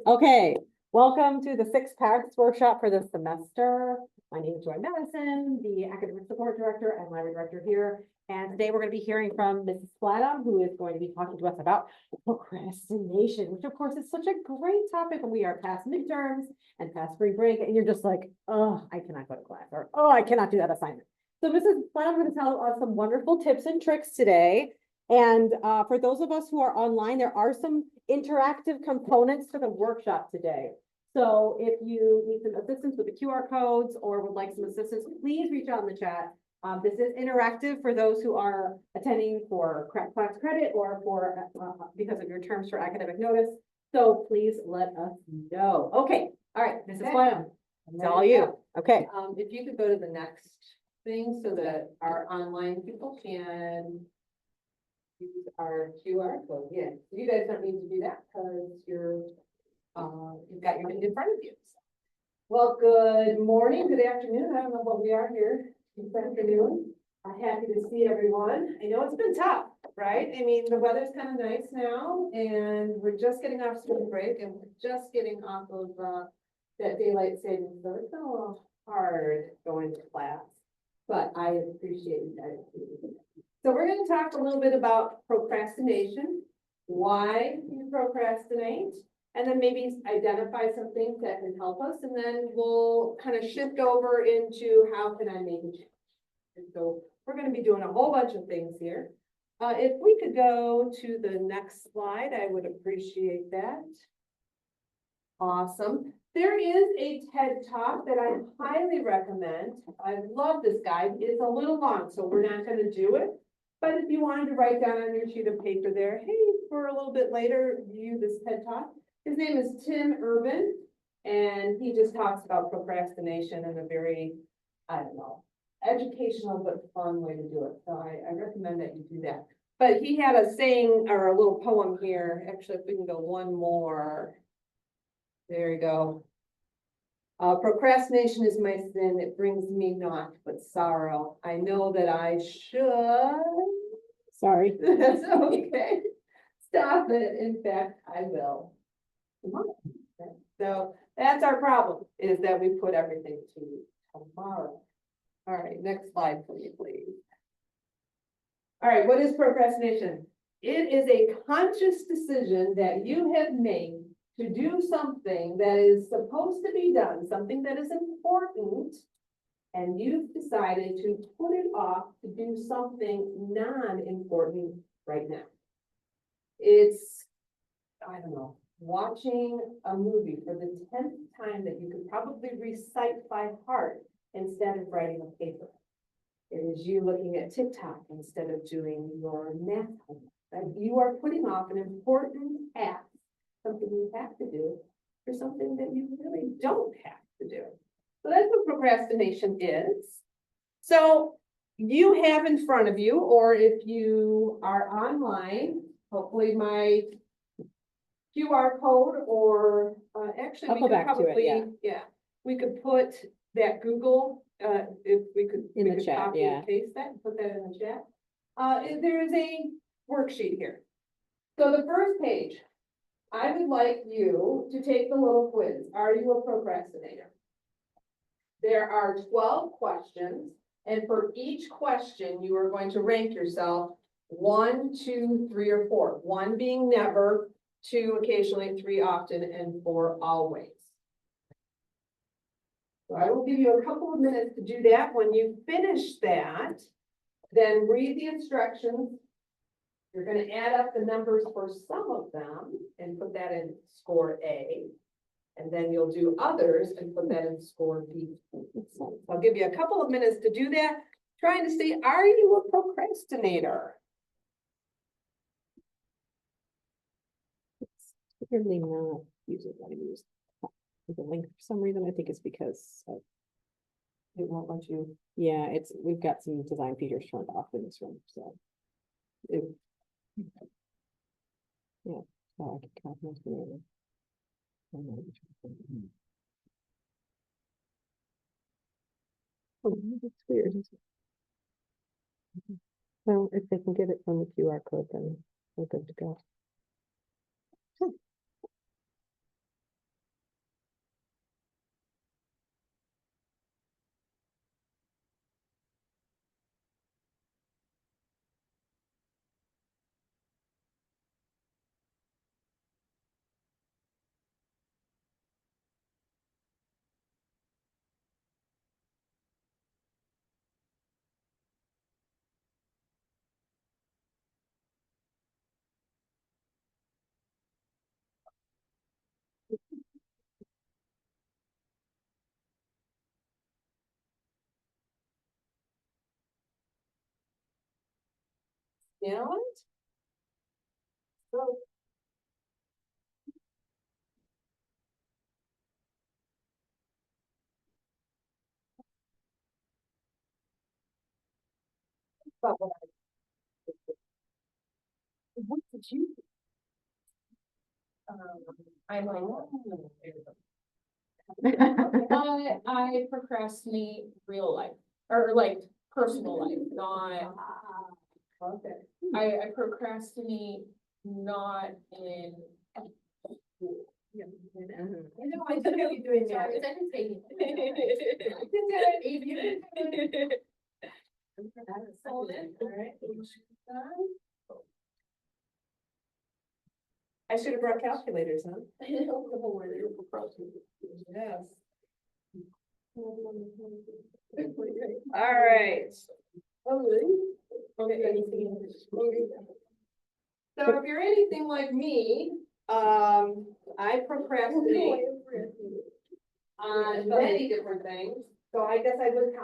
Okay, welcome to the 6 Paths workshop for this semester. My name is Joy Madison, the academic support director and library director here. And today we're going to be hearing from Mrs. Flatham, who is going to be talking to us about procrastination, which of course is such a great topic when we are past midterms and past spring break. And you're just like, oh, I cannot go to class, or oh, I cannot do that assignment. So Mrs. Flatham is going to tell us some wonderful tips and tricks today. And for those of us who are online, there are some interactive components to the workshop today. So if you need some assistance with the QR codes or would like some assistance, please reach out in the chat. This is interactive for those who are attending for class credit or for because of your terms for academic notice. So please let us know. Okay, all right, Mrs. Flam, it's all you. Okay. If you could go to the next thing so that our online people can use our QR code. Yeah, you guys don't need to do that because you've got your in front of you. Well, good morning, good afternoon. I don't know what we are here this afternoon. I'm happy to see everyone. I know it's been tough, right? I mean, the weather's kind of nice now and we're just getting off spring break and we're just getting off of that daylight savings. So it's been a little hard going to class, but I appreciate you guys. So we're going to talk a little bit about procrastination, why you procrastinate, and then maybe identify some things that can help us. And then we'll kind of shift over into how can I make a change. And so we're going to be doing a whole bunch of things here. If we could go to the next slide, I would appreciate that. Awesome. There is a TED Talk that I highly recommend. I love this guy. It's a little long, so we're not going to do it. But if you wanted to write down on your sheet of paper there, hey, for a little bit later, view this TED Talk. His name is Tim Urban, and he just talks about procrastination in a very, I don't know, educational but fun way to do it. So I recommend that you do that. But he had a saying or a little poem here. Actually, if we can go one more. There you go. Procrastination is my sin. It brings me naught but sorrow. I know that I should. Sorry. That's okay. Stop it. In fact, I will. So that's our problem, is that we put everything to tomorrow. All right, next slide for me, please. All right, what is procrastination? It is a conscious decision that you have made to do something that is supposed to be done, something that is important, and you've decided to put it off to do something non-important right now. It's, I don't know, watching a movie for the 10th time that you could probably recite by heart instead of writing a paper. It is you looking at TikTok instead of doing your math homework. Right? You are putting off an important task, something you have to do, for something that you really don't have to do. So that's what procrastination is. So you have in front of you, or if you are online, hopefully my QR code, or actually we could probably, yeah, we could put that Google, if we could in the chat, copy and paste that and put that in the chat. There is a worksheet here. So the first page, I would like you to take the little quiz. Are you a procrastinator? There are 12 questions, and for each question, you are going to rank yourself 1, 2, 3, or 4. 1 being never, 2 occasionally, 3 often, and 4 always. So I will give you a couple of minutes to do that. When you finish that, then read the instructions. You're going to add up the numbers for some of them and put that in score A. And then you'll do others and put that in score B. So I'll give you a couple of minutes to do that. Trying to see, are you a procrastinator? It's clearly not using what I use the link for some reason. I think it's because of, It won't let you. yeah, we've got some design features turned off in this room, so yeah. Oh, I can copy my screen. Oh, that's weird. Well, if they can get it from the QR code, then we're good to go. talent. So. What did you? I'm like, I procrastinate real life, or like personal life, not, Okay. I procrastinate not in. I know, I think I'll be doing that. Sorry, it's entertaining. I should have brought calculators, huh? Yes. All right. So if you're anything like me, I procrastinate on many different things. So I guess I would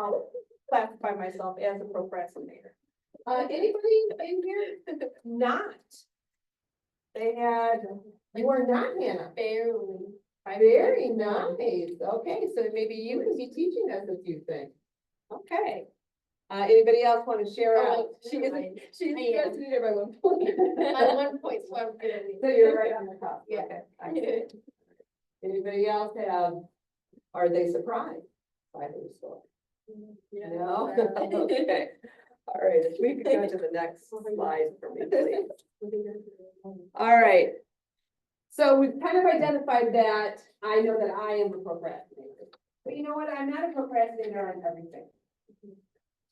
classify myself as a procrastinator. Anybody in here? Not. You are not, Hannah. Barely. Very nice. Okay, so maybe you can be teaching us a few things. Okay. Anybody else want to share out? She's procrastinator by 1 point. At 1 point, so I'm good. So you're right on the top. Yeah. Okay, I see. Anybody else are they surprised by the story? No? Okay. All right, if we could go to the next slide for me, please. All right. So we've kind of identified that I know that I am a procrastinator. But you know what? I'm not a procrastinator on everything.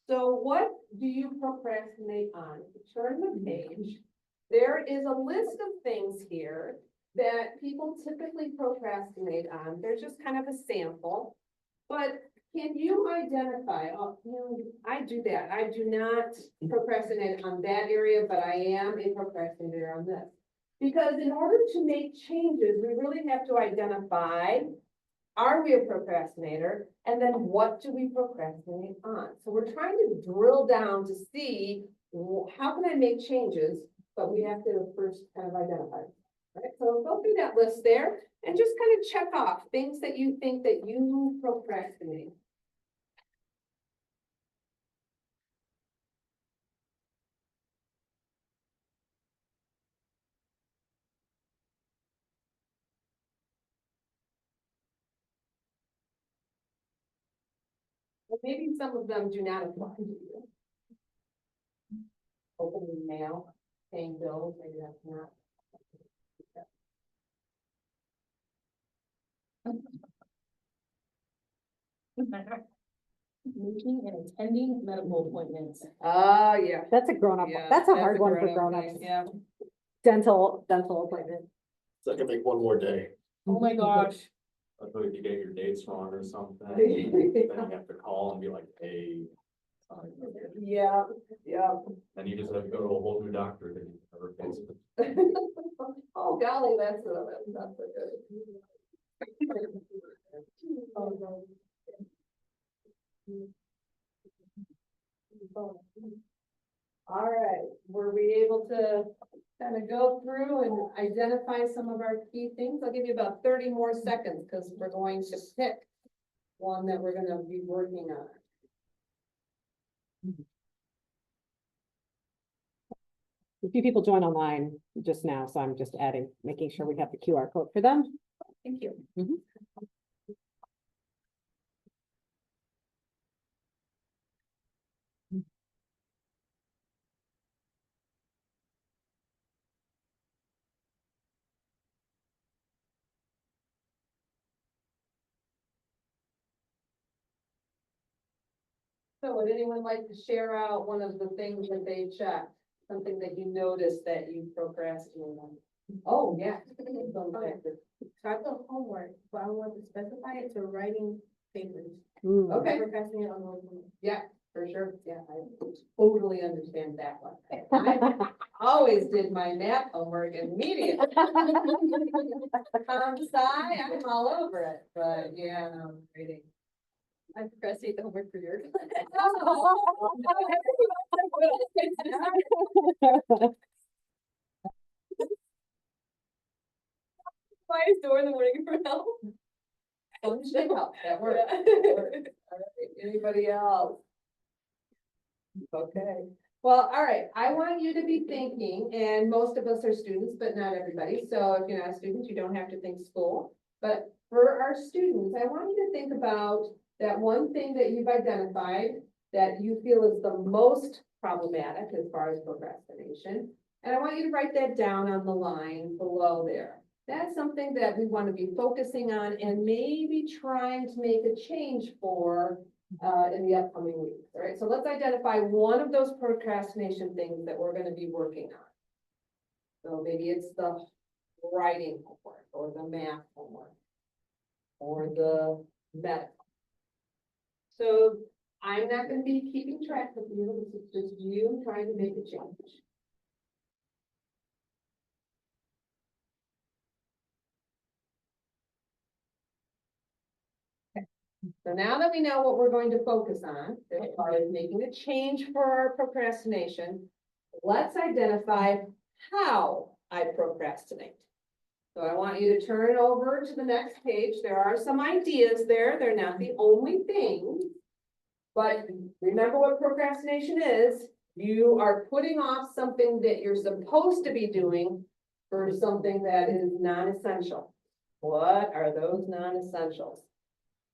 So what do you procrastinate on? If you turn the page, there is a list of things here that people typically procrastinate on. They're just kind of a sample. But can you identify, I do that. I do not procrastinate on that area, but I am a procrastinator on this. Because in order to make changes, we really have to identify, are we a procrastinator? And then what do we procrastinate on? So we're trying to drill down to see, how can I make changes? But we have to first kind of identify. Right, so go through that list there and just kind of check off things that you think that you procrastinate. But maybe some of them do not apply to you. Opening mail, paying bills, maybe that's not. Making and attending medical appointments. Oh, yeah. That's a grown-up, Yeah, that's a hard one for grown-up grown-ups. thing, yeah. Dental appointment. So I can make one more day. Oh my gosh. I thought if you get your dates wrong or something, then you have to call and be like, hey. Sorry. Yeah, yeah. Then you just have to go to a whole new doctor that you never faced. Oh, golly, that's not so good. All right, were we able to kind of go through and identify some of our key things? I'll give you about 30 more seconds because we're going to pick one that we're gonna be working on. A few people joined online just now, so I'm just making sure we have the QR code for them. Thank you. So would anyone like to share out one of the things that they checked? Something that you noticed that you procrastinated on? Oh, yeah. Start the homework, but I want to specify it to writing papers. Mm. Okay, Procrastinate on those ones. yeah, for sure. Yeah, I totally understand that one. I always did my math homework immediately. I'm all over it, but yeah, no, reading. I procrastinate the homework for your Why is door in the morning for help? Oh, should help, that works. Yeah. All right, anybody else? Okay, well, all right, I want you to be thinking, and most of us are students, but not everybody, so if you're not a student, you don't have to think school. But for our students, I want you to think about that one thing that you've identified that you feel is the most problematic as far as procrastination. And I want you to write that down on the line below there. That's something that we want to be focusing on and maybe trying to make a change for in the upcoming weeks. All right, so let's identify one of those procrastination things that we're going to be working on. So maybe it's the writing homework or the math homework or the medical. So I'm not going to be keeping track of you. This is just you trying to make a change. So now that we know what we're going to focus on, as far as making a change for our procrastination, let's identify how I procrastinate. So I want you to turn over to the next page. There are some ideas there. They're not the only thing. But remember what procrastination is. You are putting off something that you're supposed to be doing for something that is non-essential. What are those non-essentials?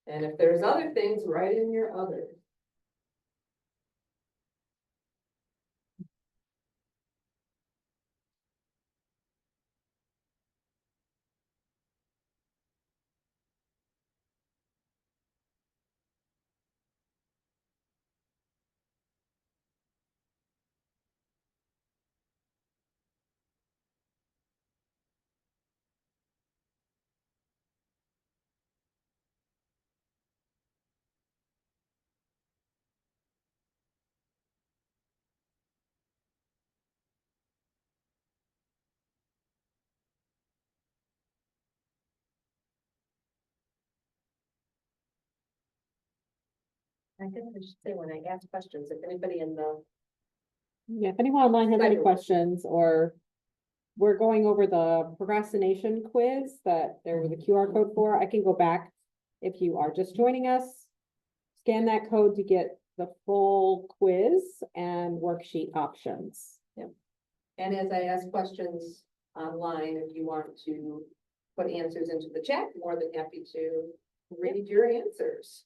And if there's other things, write in your others. I guess I should say when I ask questions, if anybody in the, Yeah, if anyone online has any Cyber. questions, or we're going over the procrastination quiz that there was a QR code for, I can go back. If you are just joining us, scan that code to get the full quiz and worksheet options. and as I ask questions online, if you want to put answers into the chat, more than happy to read your answers.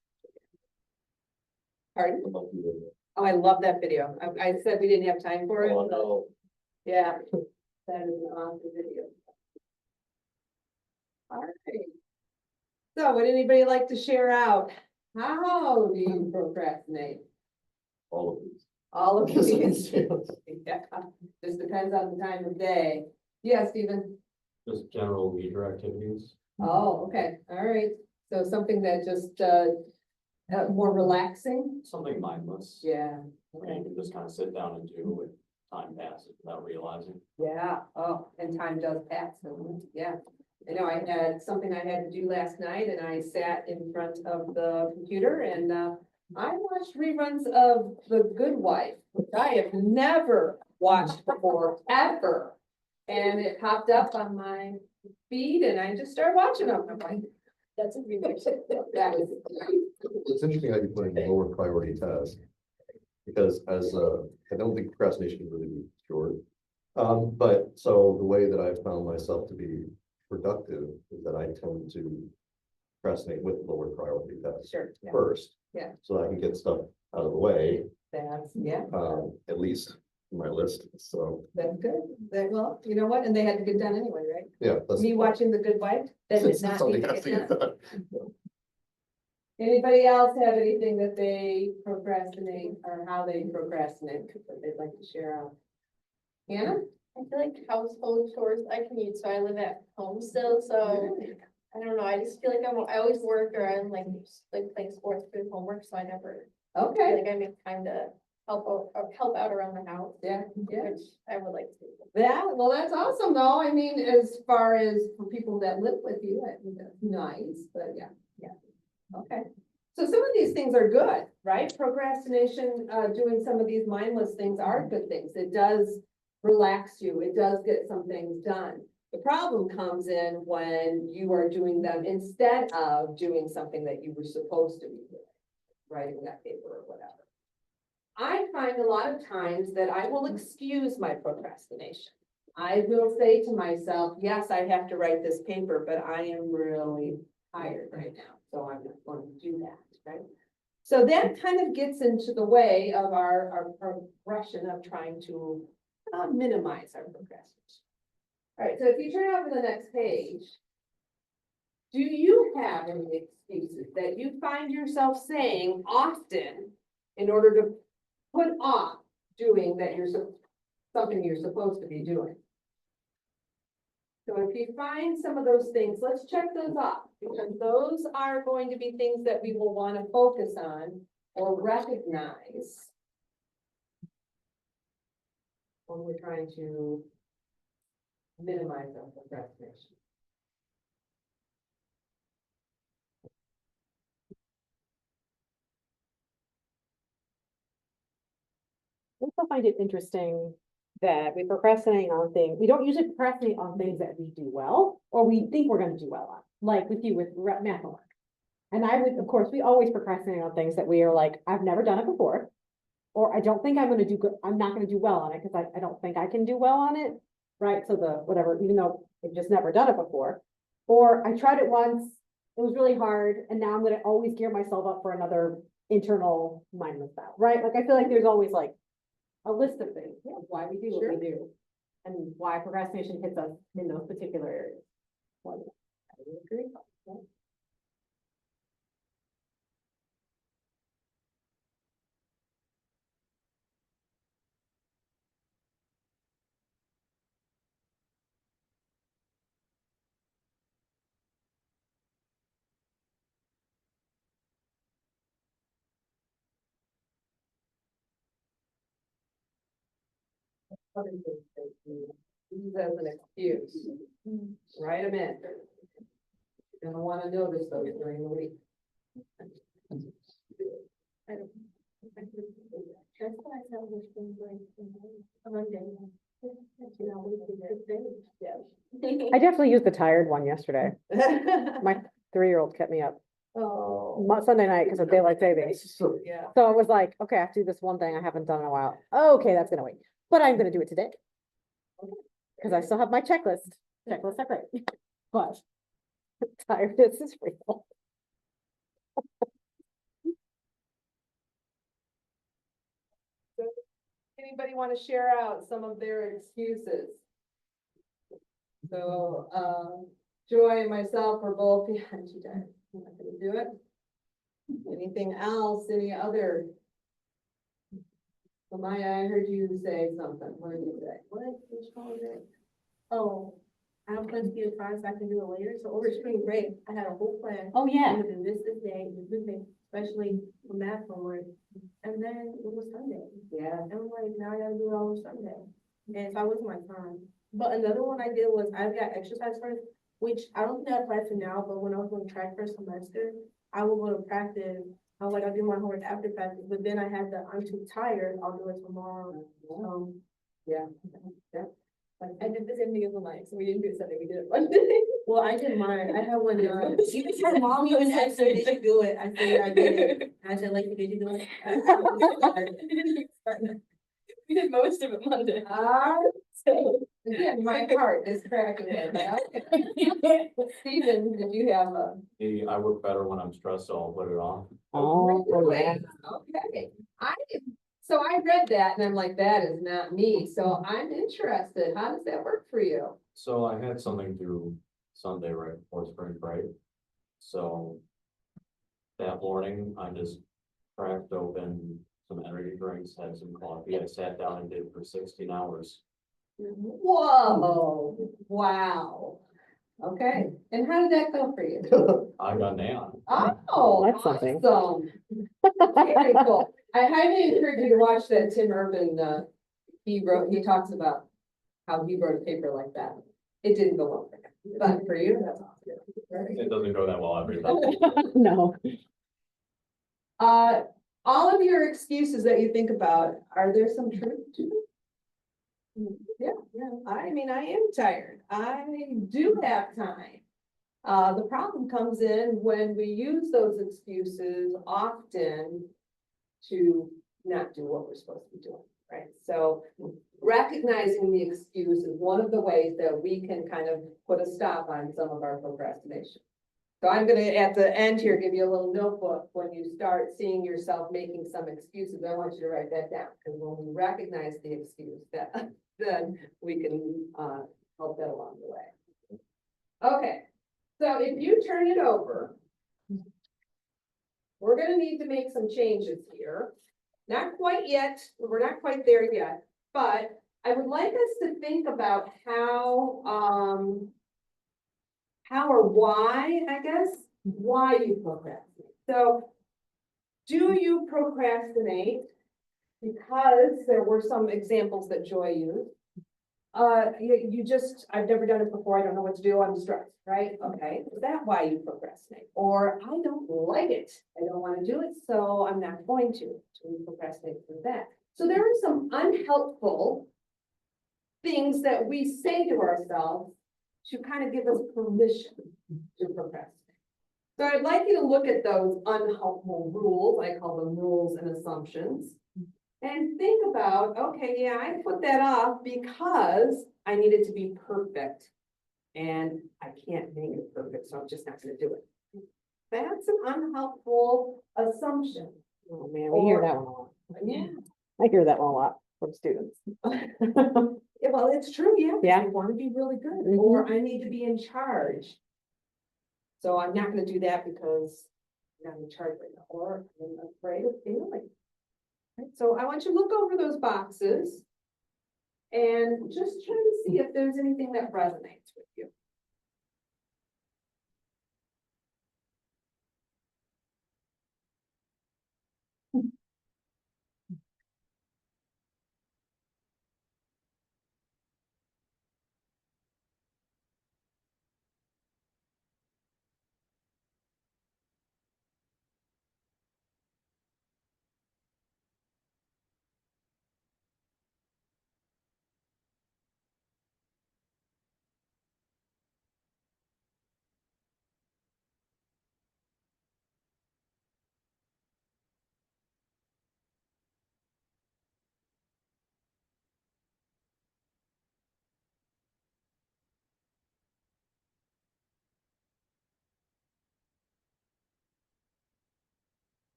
Pardon? Oh, I love that video. I said we didn't have time for it. Oh, but no. yeah, that is an awesome video. All right. So would anybody like to share out? How do you procrastinate? All of these. All of these. Yeah, just depends on the time of day. Yeah, Stephen? Just general leisure activities. Oh, okay, all right. So something that just, more relaxing? Something mindless. Yeah. I mean, you can just kind of sit down and do it. Time passes without realizing. Yeah, oh, and time does pass, doesn't it? Yeah. I know I had something I had to do last night and I sat in front of the computer and, I watched reruns of The Good Wife, which I have never watched before, ever. And it popped up on my feed and I just started watching them. I'm like, that's a remix. That was It's interesting how you put in a lower priority task. Because as I don't think procrastination can really be cured. But so the way that I've found myself to be productive is that I tend to procrastinate with lower priority tasks sure. Yeah, first. Yeah. So I can get stuff out of the way, that's, yeah, at least in my list, so, that's good. That, well, you know what? And they had to get done anyway, right? yeah. That's Me watching The Good Wife, that did It's not something need to has to get get done. done. Anybody else have anything that they procrastinate or how they procrastinate that they'd like to share out? Hannah? I feel like household chores, I commute, so I live at home still, so I don't know, I just feel like I always work or I'm like playing sports for homework, so I never feel Okay, like I make time to help out around the house, yeah, yeah. which I would like to. Well, that's awesome though. I mean, as far as for people that live with you, I think that's nice, but yeah, yeah. Okay. So some of these things are good, right? Procrastination, doing some of these mindless things are good things. It does relax you. It does get some things done. The problem comes in when you are doing them instead of doing something that you were supposed to be doing, writing that paper or whatever. I find a lot of times that I will excuse my procrastination. I will say to myself, yes, I have to write this paper, but I am really tired right now, so I'm not going to do that, right? So that kind of gets into the way of our progression of trying to minimize our procrastination. All right, so if you turn over the next page, do you have any excuses that you find yourself saying often in order to put off doing that something you're supposed to be doing? So if you find some of those things, let's check those off, because those are going to be things that we will want to focus on or recognize when we're trying to minimize our procrastination. I also find it interesting that we procrastinate on things, we don't usually procrastinate on things that we do well, or we think we're gonna do well on, like with you with math homework. And I would, of course, we always procrastinate on things that we are like, I've never done it before. Or I don't think I'm gonna do good, I'm not gonna do well on it, because I don't think I can do well on it, right? So the, whatever, even though I've just never done it before. Or I tried it once, it was really hard, and now I'm gonna always gear myself up for another internal mindless battle, right? Like, I feel like there's always like a list of things, of why we do what we do, and why procrastination hits us in those particular areas. Well, I would agree. Yeah. Other things that you use as an excuse, write them in. You're gonna wanna notice those during the week. That's why I tell this thing like on Monday. You know, we do good things. Yeah. I definitely used the tired one yesterday. My 3-year-old kept me up Oh, Sunday night because of daylight savings. yeah. So I was like, okay, I have to do this one thing I haven't done in a while. Okay, that's gonna wait, but I'm gonna do it today. Cause I still have my checklist. Checklists are great, but tiredness is real. Anybody want to share out some of their excuses? So, Joy and myself were both, yeah, I'm too tired. I'm not gonna do it. Anything else, any other? So Maya, I heard you say something. What did you say? Which one was it? Oh, I have plenty of time so I can do it later. So over spring break, I had a whole plan. Oh, yeah. It was this day, especially for math homework. And then it was Sunday. Yeah. And I'm like, now I gotta do it all on Sunday. And so I wasn't my time. But another one I did was I've got exercise first, which I don't think that applies to now, but when I was going to track first semester, I would go to practice. I was like, I'll do my homework after practice, but then I had the, I'm too tired, I'll do it tomorrow. Yeah. I did the same thing as mine, so we didn't do it Sunday, we did it Monday. Well, I did mine, I had one, even said, mom, you and I said they should do it, I said, yeah, I did it. I said, like, did you do it? We did most of it Monday. So. Again, my heart is cracking it. Stephen, did you have a? I work better when I'm stressed, so I'll put it off. Oh, yeah. Okay, so I read that and I'm like, that is not me, so I'm interested, how does that work for you? So I had something through Sunday right before spring break. So that morning, I just cracked open some energy drinks, had some coffee. I sat down and did it for 16 hours. Whoa, wow. Okay, and how did that go for you? I got neon. Oh, That's something. awesome. Very cool. I highly encourage you to watch that Tim Urban, he talks about how he wrote a paper like that. It didn't go well for him, but for you, that's awesome. It doesn't go that well every time. No. All of your excuses that you think about, are there some truth to them? Yeah, I mean, I am tired. I do have time. The problem comes in when we use those excuses often to not do what we're supposed to be doing, right? So recognizing the excuse is one of the ways that we can kind of put a stop on some of our procrastination. So I'm gonna, at the end here, give you a little notebook. When you start seeing yourself making some excuses, I want you to write that down, because when we recognize the excuse, that then we can help that along the way. Okay, so if you turn it over, we're gonna need to make some changes here. Not quite yet, we're not quite there yet, but I would like us to think about how or why, I guess, why you procrastinate. So, do you procrastinate because there were some examples that Joy used? I've never done it before, I don't know what to do, I'm stressed, right? Okay, is that why you procrastinate? Or I don't like it, I don't want to do it, so I'm not going to. So we procrastinate for that. So there are some unhelpful things that we say to ourselves to kind of give us permission to procrastinate. So I'd like you to look at those unhelpful rules, I call them rules and assumptions, and think about, okay, yeah, I put that off because I need it to be perfect, and I can't make it perfect, so I'm just not gonna do it. That's an unhelpful assumption. Oh, man, we hear that one a lot. Yeah. I hear that one a lot from students. Yeah, well, it's true, yeah. 'Cause Yeah. I want to be really good, Mhm. or I need to be in charge. So I'm not gonna do that because I'm not in charge right now, or I'm afraid of failing. Right, so I want you to look over those boxes and just try to see if there's anything that resonates with you.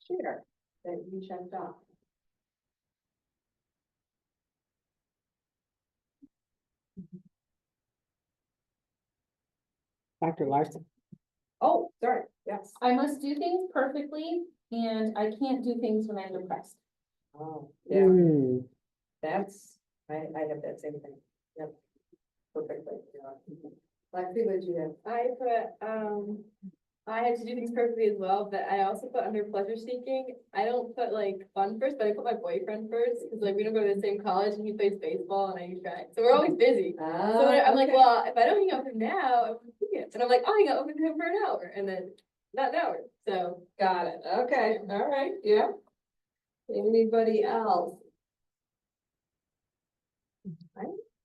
Share that you checked off. Dr. Larson. Oh, sorry, yes. I must do things perfectly and I can't do things when I'm depressed. Oh, yeah, Mm. that's, I have that same thing. Yep. Perfectly. Yeah. Lexi, what did you have? I had to do things perfectly as well, but I also put under pleasure seeking. I don't put like fun first, but I put my boyfriend first, because like we don't go to the same college and he plays baseball and I do track. So we're always busy. So I'm like, Okay. well, if I don't hang out with him now, I won't see him. And I'm like, I'll hang out with him for an hour and then not an hour. So Got it, okay, all right, yeah. Anybody else?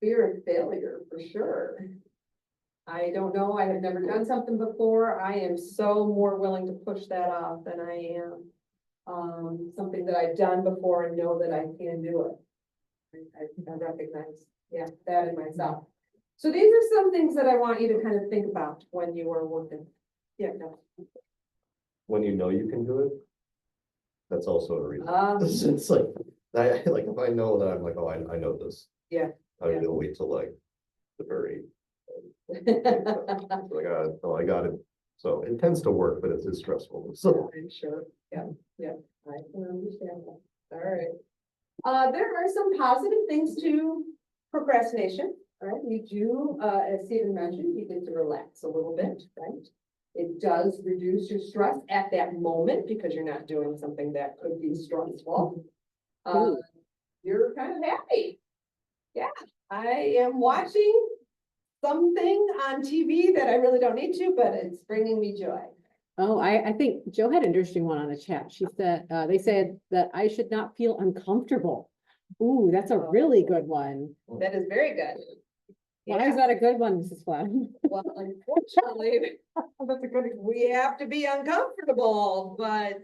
Fear of failure, for sure. I don't know, I have never done something before, I am so more willing to push that off than I am something that I've done before and know that I can do it. I recognize, yeah, that in myself. So these are some things that I want you to kind of think about when you are working. Yeah, no. When you know you can do it, that's also a reason. It's like, like if I know that I'm like, oh, I know this. Yeah, I'm yeah. gonna wait till like the very, like, oh, I got it. So it tends to work, but it's stressful. So I'm sure, yeah, I can understand that. All right. There are some positive things to procrastination, right? You do, as Stephen mentioned, you get to relax a little bit, right? It does reduce your stress at that moment because you're not doing something that could be stressful. You're kind of happy. I am watching something on TV that I really don't need to, but it's bringing me joy. Oh, I think Joe had an interesting one on the chat. She said, they said that I should not feel uncomfortable. Ooh, that's a really good one. That is very good. Why is that a good one, Mrs. Flanagan? Well, unfortunately, That's a good. we have to be uncomfortable, but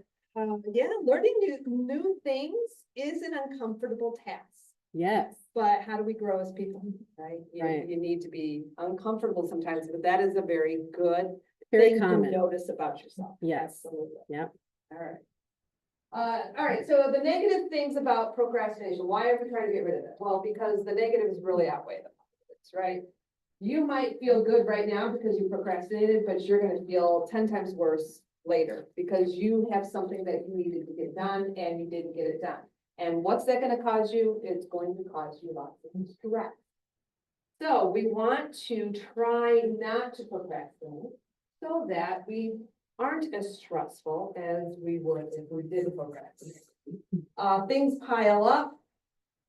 yeah, learning new things is an uncomfortable task. Yes, But how do we grow as people, right? Right. You need to be uncomfortable sometimes, but that is a very good very thing to common. notice about yourself. Yes. Absolutely. Yep. All right. All right, so the negative things about procrastination, why are we trying to get rid of it? Well, because the negatives really outweigh the positives, right? You might feel good right now because you procrastinated, but you're gonna feel 10 times worse later because you have something that you needed to get done and you didn't get it done. And what's that gonna cause you? It's going to cause you lots of stress. So we want to try not to procrastinate so that we aren't as stressful as we would if we did procrastinate. Things pile up.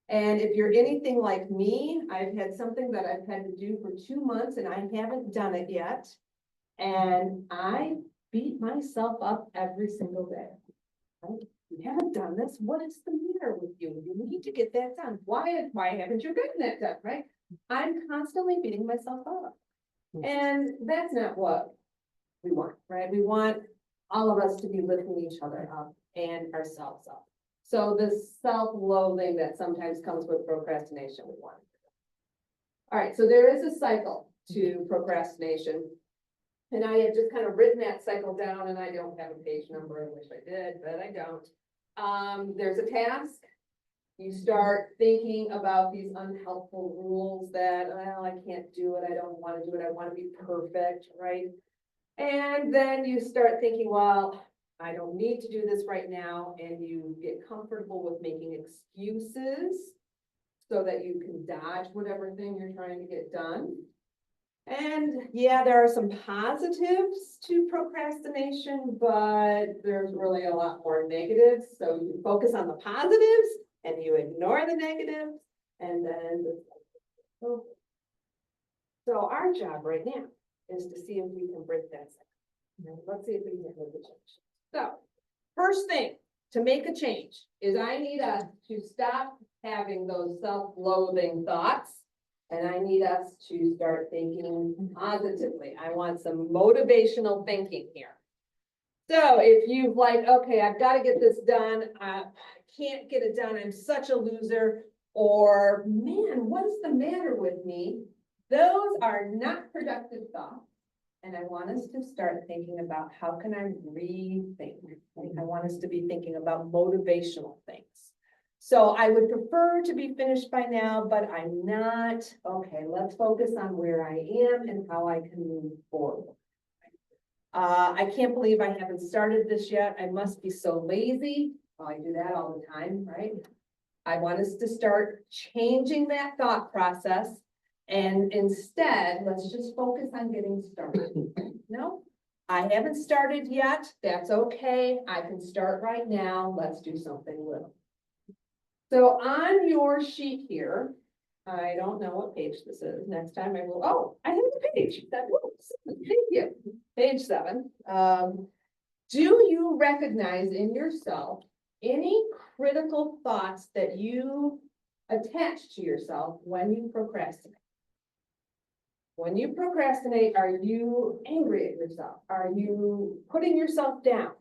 And if you're anything like me, I've had something that I've had to do for 2 months and I haven't done it yet. And I beat myself up every single day. Right? You haven't done this. What is the matter with you? You need to get that done. Why haven't you gotten that done, right? I'm constantly beating myself up. And that's not what we want, right? We want all of us to be lifting each other up and ourselves up. So this self-loathing that sometimes comes with procrastination, we want. All right, so there is a cycle to procrastination. And I had just kind of written that cycle down and I don't have a page number. I wish I did, but I don't. There's a task. You start thinking about these unhelpful rules that, well, I can't do it. I don't want to do it. I want to be perfect, right? And then you start thinking, well, I don't need to do this right now. And you get comfortable with making excuses so that you can dodge whatever thing you're trying to get done. And yeah, there are some positives to procrastination, but there's really a lot more negatives. So you focus on the positives and you ignore the negatives. And then, so our job right now is to see if we can break that cycle. Let's see if we can make a change. So first thing to make a change is I need us to stop having those self-loathing thoughts. And I need us to start thinking positively. I want some motivational thinking here. So if you've like, okay, I've got to get this done. I can't get it done. I'm such a loser. Or man, what is the matter with me? Those are not productive thoughts. And I want us to start thinking about how can I rethink? I want us to be thinking about motivational things. So I would prefer to be finished by now, but I'm not. Okay, let's focus on where I am and how I can move forward. I can't believe I haven't started this yet. I must be so lazy. Well, I do that all the time, right? I want us to start changing that thought process. And instead, let's just focus on getting started. No, I haven't started yet. That's okay. I can start right now. Let's do something little. So on your sheet here, I don't know what page this is. Next time I will, oh, I have the page. Thank you. Page 7. Do you recognize in yourself any critical thoughts that you attach to yourself when you procrastinate? When you procrastinate, are you angry at yourself? Are you putting yourself down?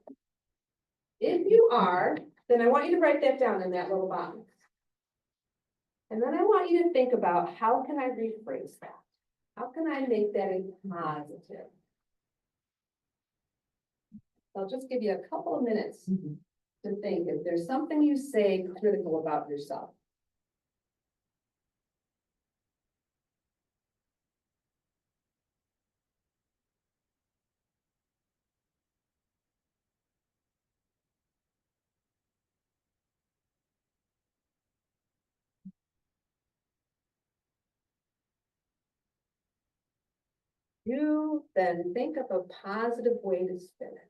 If you are, then I want you to write that down in that little box. And then I want you to think about how can I rephrase that? How can I make that a positive? I'll just give you a couple of minutes to think if there's something you say critical about yourself. You then think of a positive way to spin it.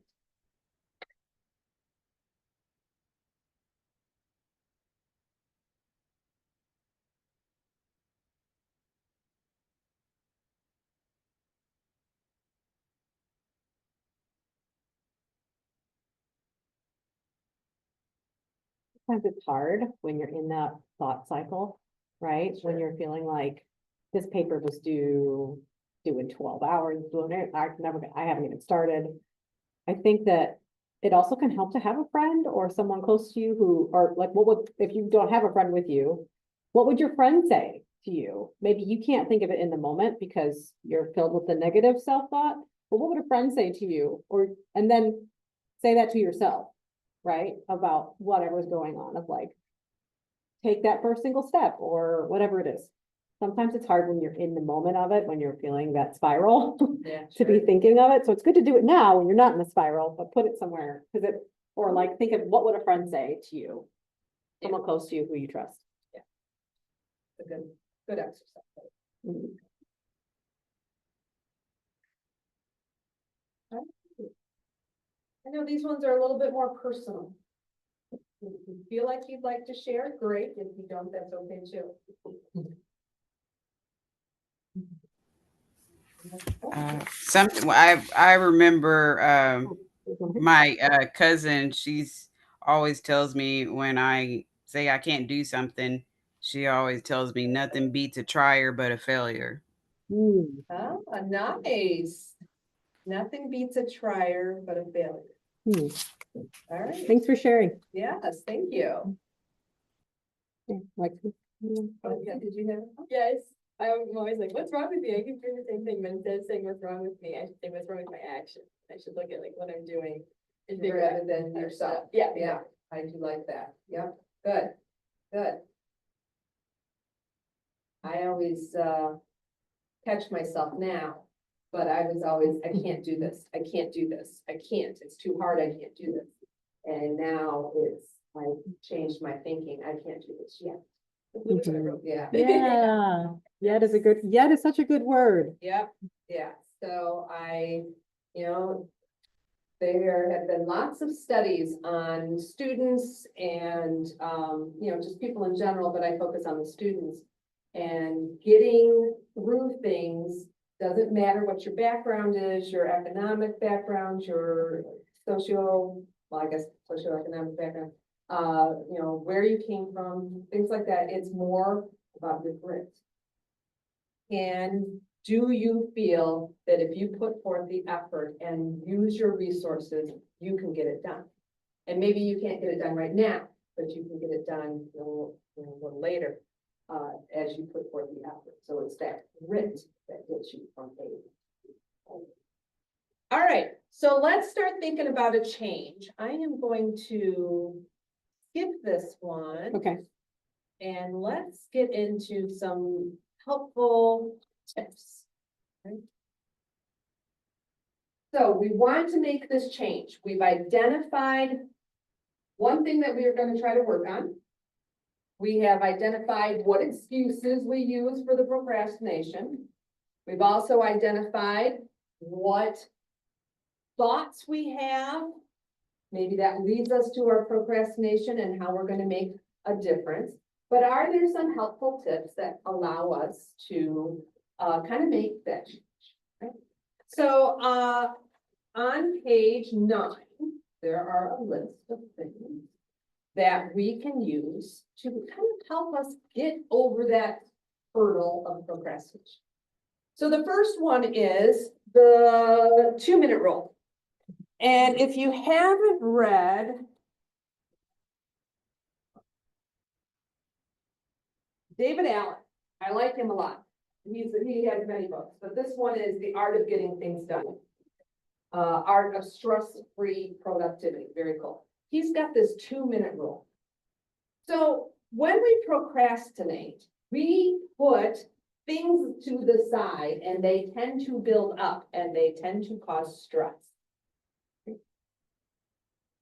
sometimes it's hard when you're in that thought cycle, right? When Sure. you're feeling like this paper was due in 12 hours, I haven't even started. I think that it also can help to have a friend or someone close to you who, or like, what would, if you don't have a friend with you, what would your friend say to you? Maybe you can't think of it in the moment because you're filled with the negative self-thought, but what would a friend say to you? Or, and then say that to yourself, right? About whatever's going on, of like, take that first single step or whatever it is. Sometimes it's hard when you're in the moment of it, when you're feeling that spiral Yeah. to be thinking of it. So it's good to do it now when you're not in the spiral, but put it somewhere, because it, or like, think of what would a friend say to you? Someone close to you who you trust. A good exercise. Mhm. I know these ones are a little bit more personal. If you feel like you'd like to share, great. If you don't, that's okay too. Something I remember my cousin, she's always tells me when I say I can't do something, she always tells me nothing beats a trier but a failure. Mm, Oh, nice. Nothing beats a trier but a failure. mm. All right. Thanks for sharing. Yes, thank you. Yeah, like, Oh, yeah, did you have? Yes, I'm always like, what's wrong with me? I keep doing the same thing, but instead of saying what's wrong with me, I should say what's wrong with my action. I should look at like what I'm doing. And figure out. Rather than yourself. Yeah. Yeah, I do like that. Yep, good, good. I always, catch myself now, but I was always, I can't do this, I can't do this, I can't, it's too hard, I can't do this. And now I changed my thinking, I can't do this yet. Mhm. Yeah. Yeah, yet is a good, yet is such a good word. Yep, yeah, so there have been lots of studies on students and, just people in general, but I focus on the students. And getting through things, doesn't matter what your background is, your economic background, your socioeconomic background, where you came from, things like that, it's more about your grit. And do you feel that if you put forth the effort and use your resources, you can get it done? And maybe you can't get it done right now, but you can get it done a little later, as you put forth the effort. So it's that grit that gets you from A to B. All right, so let's start thinking about a change. I am going to skip this one. Okay. And let's get into some helpful tips. Okay. So we want to make this change. We've identified one thing that we are going to try to work on. We have identified what excuses we use for the procrastination. We've also identified what thoughts we have. Maybe that leads us to our procrastination and how we're going to make a difference. But are there some helpful tips that allow us to kind of make that change? Right? So on page 9, there are a list of things that we can use to kind of help us get over that hurdle of procrastination. So the first one is the 2-minute rule. And if you haven't read David Allen, I like him a lot. He has many books, but this one is The Art of Getting Things Done. Art of Stress-Free Productivity, very cool. He's got this 2-minute rule. So when we procrastinate, we put things to the side and they tend to build up and they tend to cause stress.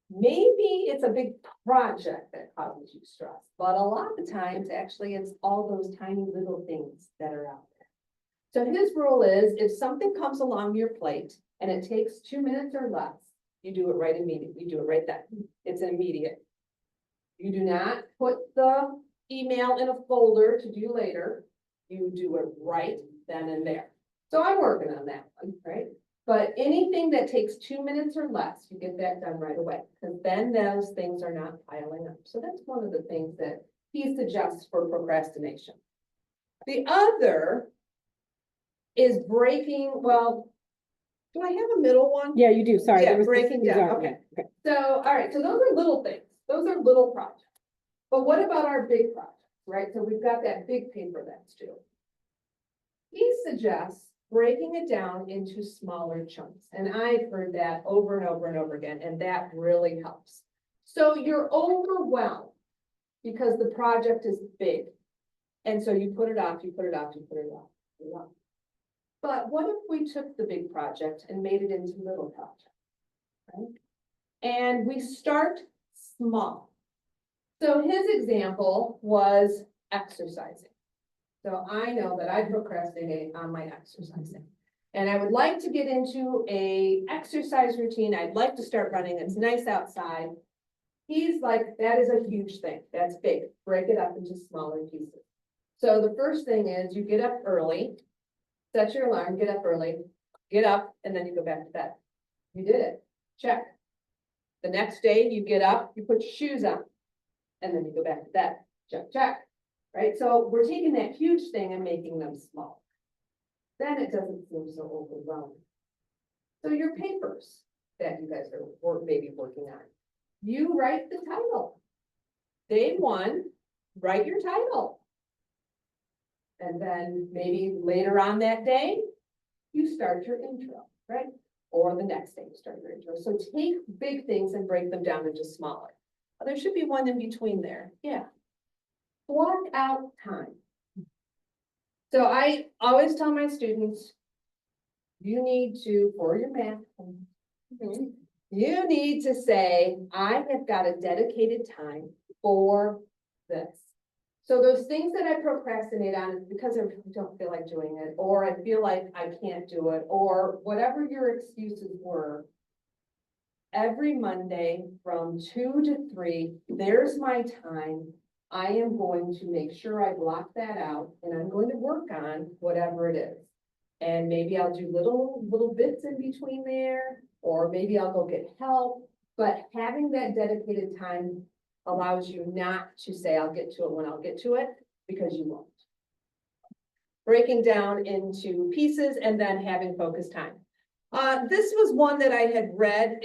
Maybe it's a big project that causes you stress, but a lot of the times, actually, it's all those tiny little things that are out there. So his rule is, if something comes along your plate and it takes 2 minutes or less, you do it right immediately. You do it right then. It's immediate. You do not put the email in a folder to do later. You do it right then and there. So I'm working on that one, right? But anything that takes 2 minutes or less, you get that done right away, because then those things are not piling up. So that's one of the things that he suggests for procrastination. The other is breaking, well, do I have a middle one? Yeah, you do, sorry. Yeah, there was- breaking these down, are- okay. So, all right, so those are little things. Those are little projects. But what about our big projects, right? So we've got that big paper that's due. He suggests breaking it down into smaller chunks. And I've heard that over and over and over again, and that really helps. So you're overwhelmed because the project is big. And so you put it off, you put it off, you put it off, you put it off. But what if we took the big project and made it into little projects, right? And we start small. So his example was exercising. So I know that I procrastinate on my exercising. And I would like to get into a exercise routine. I'd like to start running. It's nice outside. He's like, that is a huge thing. That's big. Break it up into smaller pieces. So the first thing is you get up early, set your alarm, get up early, get up, and then you go back to bed. You did it. Check. The next day you get up, you put your shoes on, and then you go back to bed. Check, check. Right? So we're taking that huge thing and making them small. Then it doesn't seem so overwhelming. So your papers that you guys are maybe working on, you write the title. Day one, write your title. And then maybe later on that day, you start your intro, right? Or the next day you start your intro. So take big things and break them down into smaller. There should be one in between there. Yeah. Block out time. So I always tell my students, you need to, for your math, you need to say, I have got a dedicated time for this. So those things that I procrastinate on is because I don't feel like doing it, or I feel like I can't do it, or whatever your excuses were. Every Monday from 2 to 3, there's my time. I am going to make sure I block that out, and I'm going to work on whatever it is. And maybe I'll do little bits in between there, or maybe I'll go get help. But having that dedicated time allows you not to say, I'll get to it when I'll get to it, because you won't. Breaking down into pieces and then having focused time. This was one that I had read.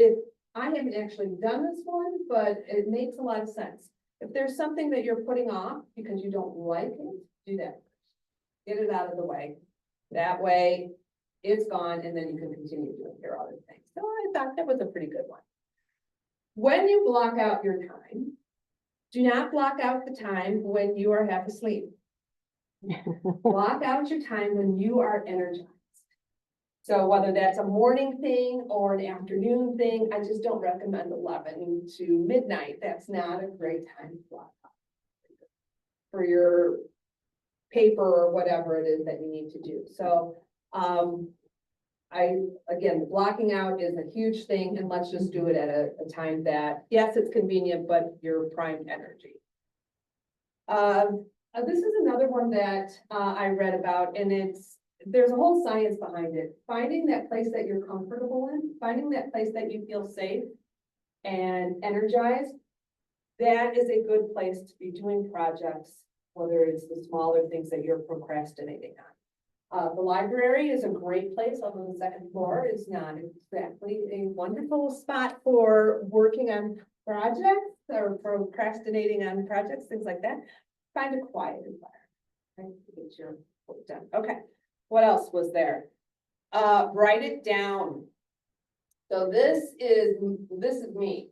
I haven't actually done this one, but it makes a lot of sense. If there's something that you're putting off because you don't like it, do that. Get it out of the way. That way it's gone, and then you can continue doing your other things. So I thought that was a pretty good one. When you block out your time, do not block out the time when you are half asleep. Block out your time when you are energized. So whether that's a morning thing or an afternoon thing, I just don't recommend 11 to midnight. That's not a great time to block out for your paper or whatever it is that you need to do. So again, blocking out is a huge thing, and let's just do it at a time that, yes, it's convenient, but you're prime energy. This is another one that I read about, and there's a whole science behind it. Finding that place that you're comfortable in, finding that place that you feel safe and energized, that is a good place to be doing projects, whether it's the smaller things that you're procrastinating on. The library is a great place, although the second floor is not exactly a wonderful spot for working on projects or procrastinating on projects, things like that. Find a quiet environment, right, to get your work done. Okay, what else was there? Write it down. So this is me.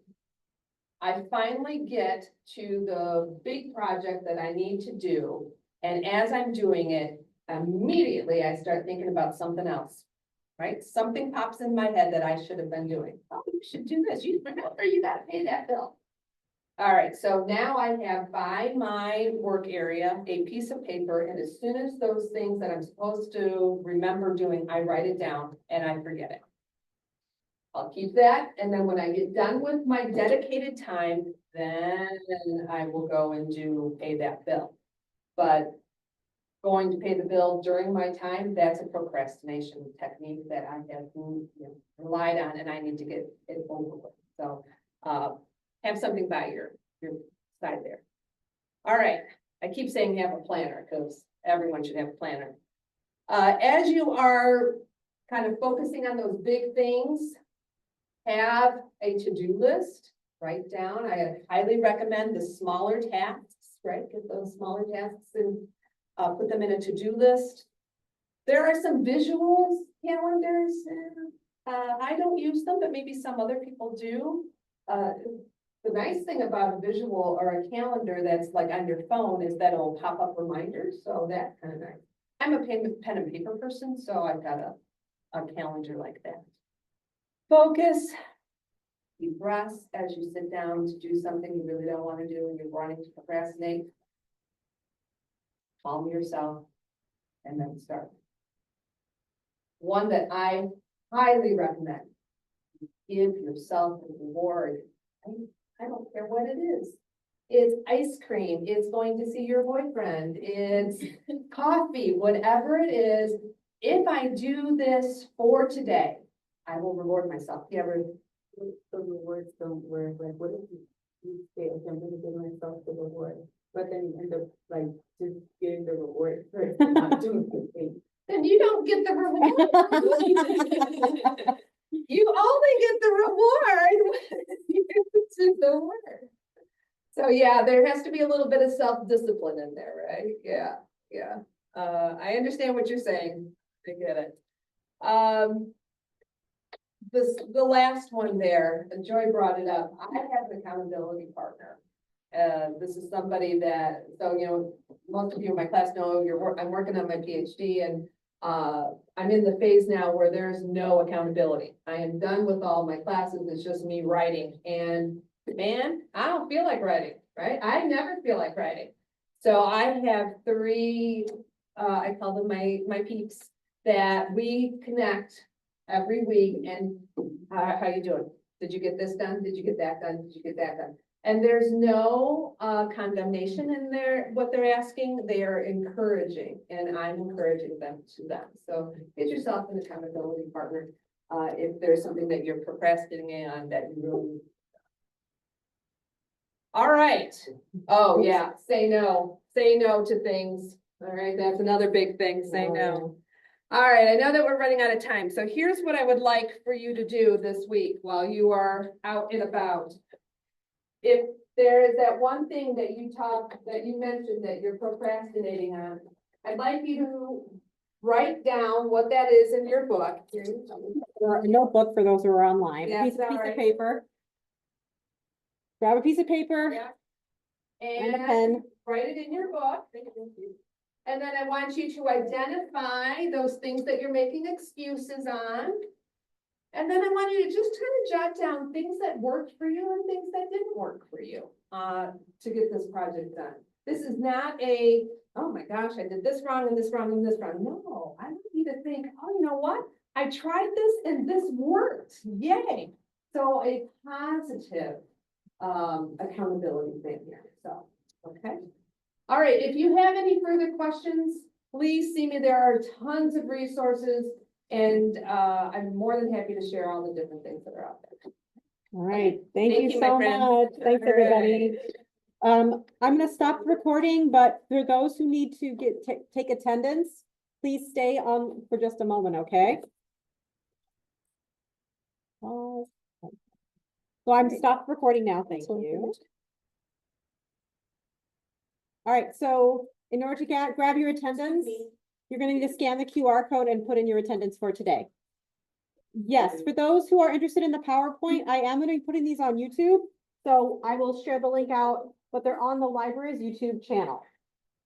I finally get to the big project that I need to do, and as I'm doing it, immediately I start thinking about something else, right? Something pops in my head that I should have been doing. Oh, you should do this. You remember you gotta pay that bill. All right, so now I have by my work area a piece of paper, and as soon as those things that I'm supposed to remember doing, I write it down and I forget it. I'll keep that, and then when I get done with my dedicated time, then I will go and pay that bill. But going to pay the bill during my time, that's a procrastination technique that I have, relied on, and I need to get it over with. So, have something by your side there. All right, I keep saying have a planner, because everyone should have a planner. As you are kind of focusing on those big things, have a to-do list, write down. I highly recommend the smaller tasks, right? Get those smaller tasks and put them in a to-do list. There are some visual calendars. I don't use them, but maybe some other people do. The nice thing about a visual or a calendar that's like on your phone is that it'll pop up reminders, so that's kind of nice. I'm a pen and paper person, so I've got a calendar like that. Focus. Deep breaths as you sit down to do something you really don't want to do and you're wanting to procrastinate. Calm yourself and then start. One that I highly recommend. Give yourself a reward. I don't care what it is. It's ice cream. It's going to see your boyfriend. It's coffee, whatever it is. If I do this for today, I will reward myself. You ever? The rewards don't work, like, what if you say, okay, I'm gonna give myself the reward, but then you end up like just getting the reward first and not doing the thing. Then you don't get the reward. You only get the reward when you do the work. So yeah, there has to be a little bit of self-discipline in there, right? Yeah. I understand what you're saying. I get it. The last one there, and Joy brought it up. I have an accountability partner. This is somebody that, so, most of you in my class know I'm working on my PhD, and I'm in the phase now where there's no accountability. I am done with all my classes. It's just me writing, and man, I don't feel like writing, right? I never feel like writing. So I have three, I call them my peeps, that we connect every week, and how you doing? Did you get this done? Did you get that done? Did you get that done? And there's no condemnation in there, what they're asking. They are encouraging, and I'm encouraging them to them. So get yourself an accountability partner if there's something that you're procrastinating on that you really. All right. Oh yeah, say no. Say no to things. All right, that's another big thing. Say no. All right, I know that we're running out of time, so here's what I would like for you to do this week while you are out and about. If there is that one thing that you mentioned that you're procrastinating on, I'd like you to write down what that is in your book. Or a notebook for those who are online. Yeah, Piece is that of right? paper. Grab a piece of paper Yeah. and a pen. Write it in your book. And then I want you to identify those things that you're making excuses on. And then I want you to just kind of jot down things that worked for you and things that didn't work for you to get this project done. This is not a, oh my gosh, I did this wrong and this wrong and this wrong. No, I want you to think, oh, you know what? I tried this and this worked. Yay. So a positive accountability thing here. So, okay. All right, if you have any further questions, please see me. There are tons of resources, and I'm more than happy to share all the different things that are out there. All right, thank Thank you you, my so friend. much. Thanks, All everybody. right. I'm gonna stop recording, but for those who need to take attendance, please stay on for just a moment, okay? So I'm stopped recording now, thank you. All right, so in order to grab your attendance, you're gonna need to scan the QR code and put in your attendance for today. Yes, for those who are interested in the PowerPoint, I am gonna be putting these on YouTube. So I will share the link out, but they're on the library's YouTube channel.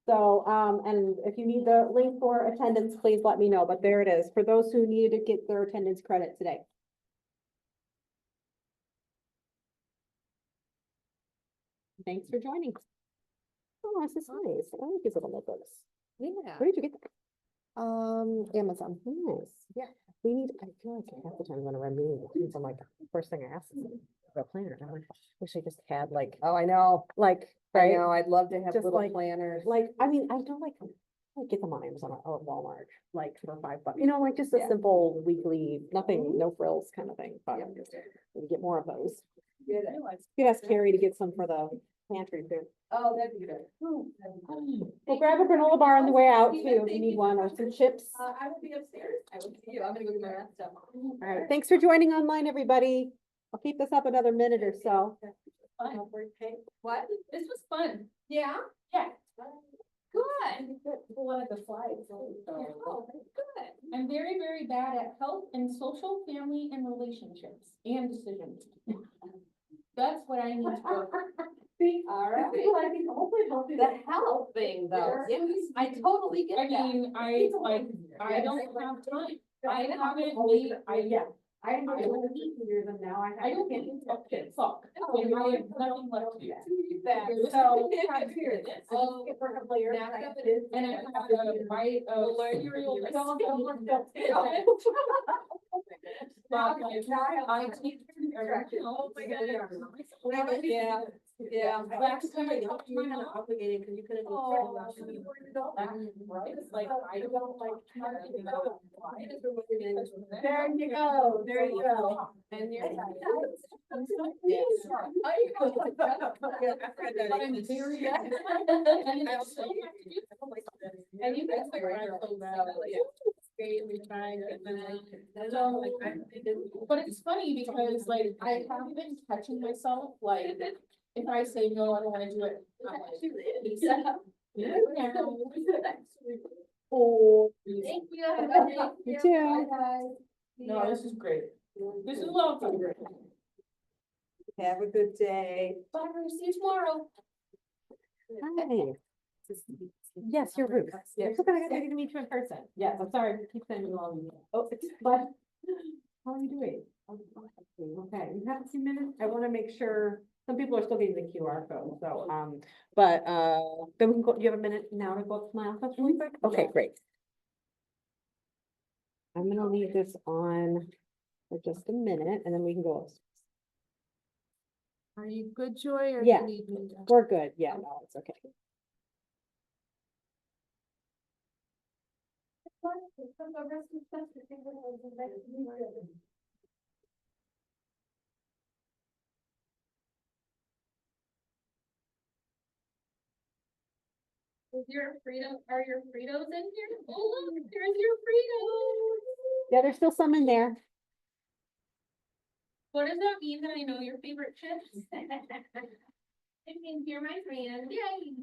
So, and if you need the link for attendance, please let me know, but there it is, for those who need to get their attendance credit today. Thanks for joining. Oh, this is nice. I like these little notebooks. Yeah. Where did you get that? Amazon. Nice. Yeah. We need, I feel like half the time when I meeting, I'm like, first thing I ask is the planner. I'm like, wish I just had like, Oh, I know. like, I right? know. I'd love to have Just little like- planners. Like, I mean, I don't like, like get them on Amazon or Walmart, like for $5, you know, like just a Yeah. simple weekly, nothing, Mhm. no frills kind of thing, but Yeah. we get more of those. Good. You can ask Carrie to get some for the pantry too. Oh, that'd be good. We'll grab a granola bar on the way out too, if you need one, or some chips. I will be upstairs. I will see you. I'm gonna go get my math stuff. All right, thanks for joining online, everybody. I'll keep this up another minute or so. Fun. What? This was fun. Yeah? Yeah. Good. People wanted the slides. Oh, good. I'm very, very bad at health and social, family and relationships and decisions. That's what I need to work. All right. The health thing though, yes, I totally get I that. mean, I don't have time. I haven't made, I enjoy doing this for years and now I don't get into a pit fuck. And I have nothing left to do. So. Oh, And I have a right of cereal. But like, I take everything else. Yeah, yeah. Last time I talked to my You're kind of mom. obligated because you couldn't go. Oh, Right, it's like, I don't like. There you go, there you go. And you're. Yes. I'm very. And you guys are right. But it's funny because like I haven't been catching myself, like, if I say, no, I don't wanna do it. I'm like, "Lisa, now." Oh, Thank you. Have a good day. You too. Bye. No, this is great. This is a lot of fun. Have a good day. Bye, see you tomorrow. Hi. Yes, you're Ruth. Yes. So good, I got to meet you in person. Yes, I'm sorry, to keep sending you all these. Oh, but how are you doing? Okay, you have a few minutes. I want to make sure, some people are still getting the QR code, so, but, then we can go, do you have a minute now to go up to my office really quick? Okay, great. I'm gonna leave this on for just a minute and then we can go. Are you good, Joy? Or do Yeah. you need me to- We're good. Yeah, no, it's okay. Is your Frito, are your Fritos in here? Oh, look, there's your Fritos. Yeah, there's still some in there. What does that mean that I know your favorite chips? It means you're my friend, yay.